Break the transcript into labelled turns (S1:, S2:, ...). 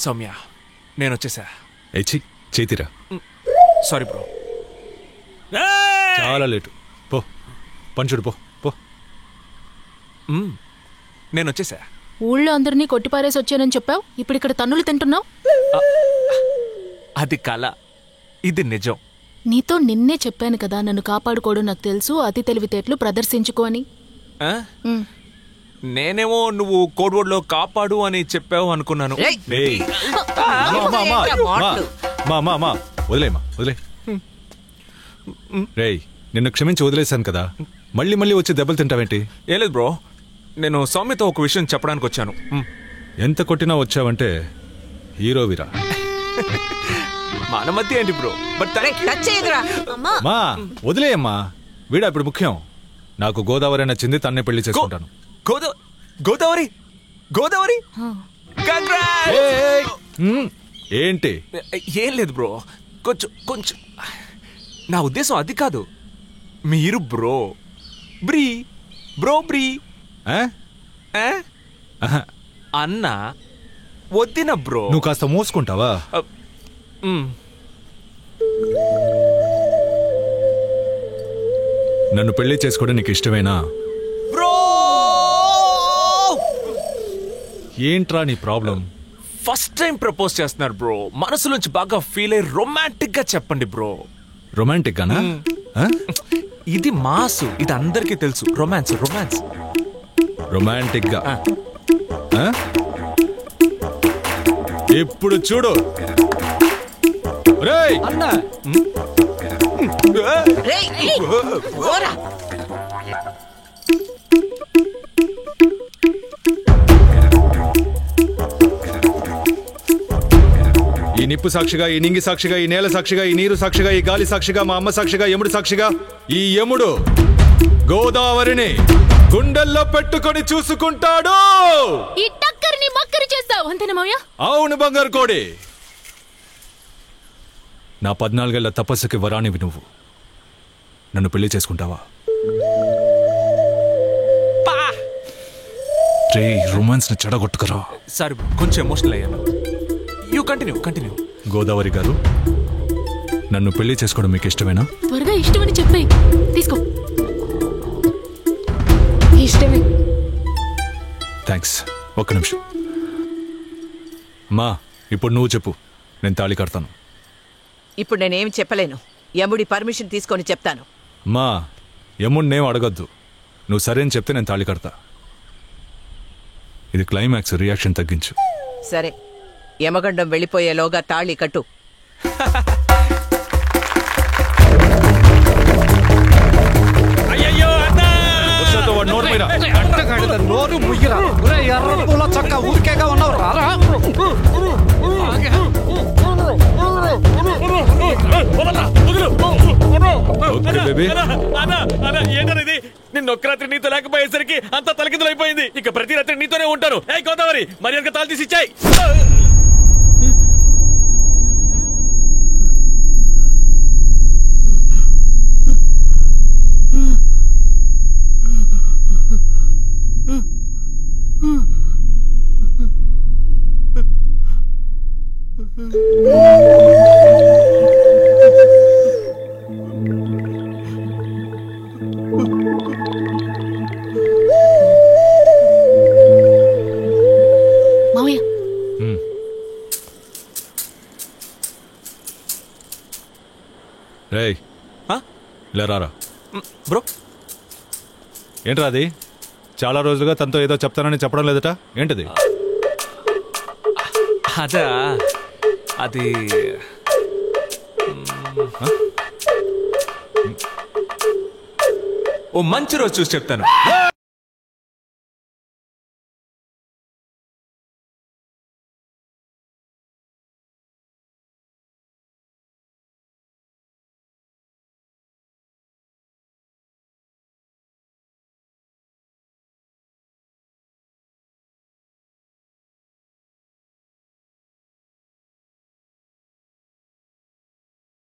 S1: సౌమ్య నేను వచ్చేసా.
S2: చేతిరా.
S1: Sorry bro.
S2: చాలా లేటు. పో పంచుడు పో పో.
S1: నేను వచ్చేసా.
S3: ఊళ్ళో అందరినీ కొట్టిపారేసి వచ్చానని చెప్పావు, ఇప్పుడు ఇక్కడ తన్నులు తింటున్నావు.
S1: అది కళ, ఇది నిజం.
S3: నీతో నిన్నే చెప్పాను కదా, నన్ను కాపాడుకోవడం నాకు తెలుసు, అతి తెలివితేటలు ప్రదర్శించుకో అని.
S1: నేనేమో నువ్వు కోడ్ వర్డ్ లో కాపాడు అని చెప్పావు అనుకున్నాను.
S2: వదిలే. రేయ్, నిన్ను క్షమించి వదిలేశాను కదా, మళ్ళీ మళ్ళీ వచ్చి దెబ్బలు తింటావేంటి?
S1: ఏం లేదు బ్రో, నేను సౌమ్యతో ఒక విషయం చెప్పడానికి వచ్చాను.
S2: ఎంత కొట్టినా వచ్చావంటే హీరోవిరా.
S1: మన మధ్య ఏంటి బ్రో?
S2: మా వదిలేయమ్మా, వీడా ఇప్పుడు ముఖ్యం. నాకు గోదావరి నచ్చింది, తన్నే పెళ్లి చేసుకుంటాను.
S1: గోదావరి గోదావరి
S2: ఏంటి?
S1: ఏం లేదు బ్రో, కొంచెం నా ఉద్దేశం అది కాదు. మీరు బ్రో బ్రీ అన్నా వద్దిన బ్రో.
S2: నువ్వు కాస్త మోసుకుంటావా? నన్ను పెళ్లి చేసుకోవడం నీకు ఇష్టమేనా?
S1: బ్రో
S2: ఏంట్రా నీ ప్రాబ్లం?
S1: ఫస్ట్ టైం ప్రపోజ్ చేస్తున్నారు బ్రో, మనసులోంచి బాగా ఫీల్ అయ్యి రొమాంటిక్ గా చెప్పండి బ్రో.
S2: రొమాంటిక్ గానా?
S1: ఇది మాసు, ఇది అందరికీ తెలుసు. రొమాన్స్
S2: రొమాంటిక్ గా ఇప్పుడు చూడు. రేయ్
S4: అన్నా,
S2: ఈ నిప్పు సాక్షిగా, ఈ నింగి సాక్షిగా, ఈ నేల సాక్షిగా, ఈ నీరు సాక్షిగా, ఈ గాలి సాక్షిగా, మా అమ్మ సాక్షిగా, యముడు సాక్షిగా, ఈ యముడు గోదావరిని గుండెల్లో పెట్టుకొని చూసుకుంటాడు.
S3: ఈ టక్కరిని మక్కరి చేస్తావు అంతేనా మావయ్య?
S2: అవును బంగారు కోడి, నా 14 ఏళ్ల తపస్సుకి వరానివి నువ్వు. నన్ను పెళ్లి చేసుకుంటావా? రే, రొమాన్స్ ని చెడగొట్టుకురా.
S1: సారీ కొంచెం ఎమోషనల్ అయ్యాను. You continue.
S2: గోదావరి గారు, నన్ను పెళ్లి చేసుకోవడం మీకు ఇష్టమేనా?
S3: త్వరగా ఇష్టమని చెప్పే. తీసుకో. ఇష్టమే.
S2: థ్యాంక్స్. ఒక్క నిమిషం. మా ఇప్పుడు నువ్వు చెప్పు, నేను తాళి కడతాను.
S5: ఇప్పుడు నేనేమి చెప్పలేను, యముడి పర్మిషన్ తీసుకొని చెప్తాను.
S2: మా యముడినేం అడగద్దు, నువ్వు సరే అని చెప్తే నేను తాళి కడతా. ఇది క్లైమాక్స్, రియాక్షన్ తగ్గించు.
S5: సరే, యమగండం వెళ్ళిపోయేలోగా తాళి కట్టు.
S4: నోరు ముయ్యరా, ఎర్ర పూల చక్క ఊరికేగా ఉన్నావు. రారా
S1: ఏంటనేది? నిన్న ఒక్క రాత్రి నీతో లేకపోయేసరికి అంత తలకిందులు అయిపోయింది. ఇక ప్రతి రాత్రి నీతోనే ఉంటాను. ఏ గోదావరి, మర్యాదగా తాళి తీసి ఇచ్చాయి.
S3: మావయ్య,
S2: రేయ్ లేరారా.
S1: బ్రో
S2: ఏంట్రా అది? చాలా రోజులుగా తనతో ఏదో చెప్తానని చెప్పడం లేదట, ఏంటిది?
S1: అదా, అది ఓ మంచి రోజు చూసి చెప్తాను.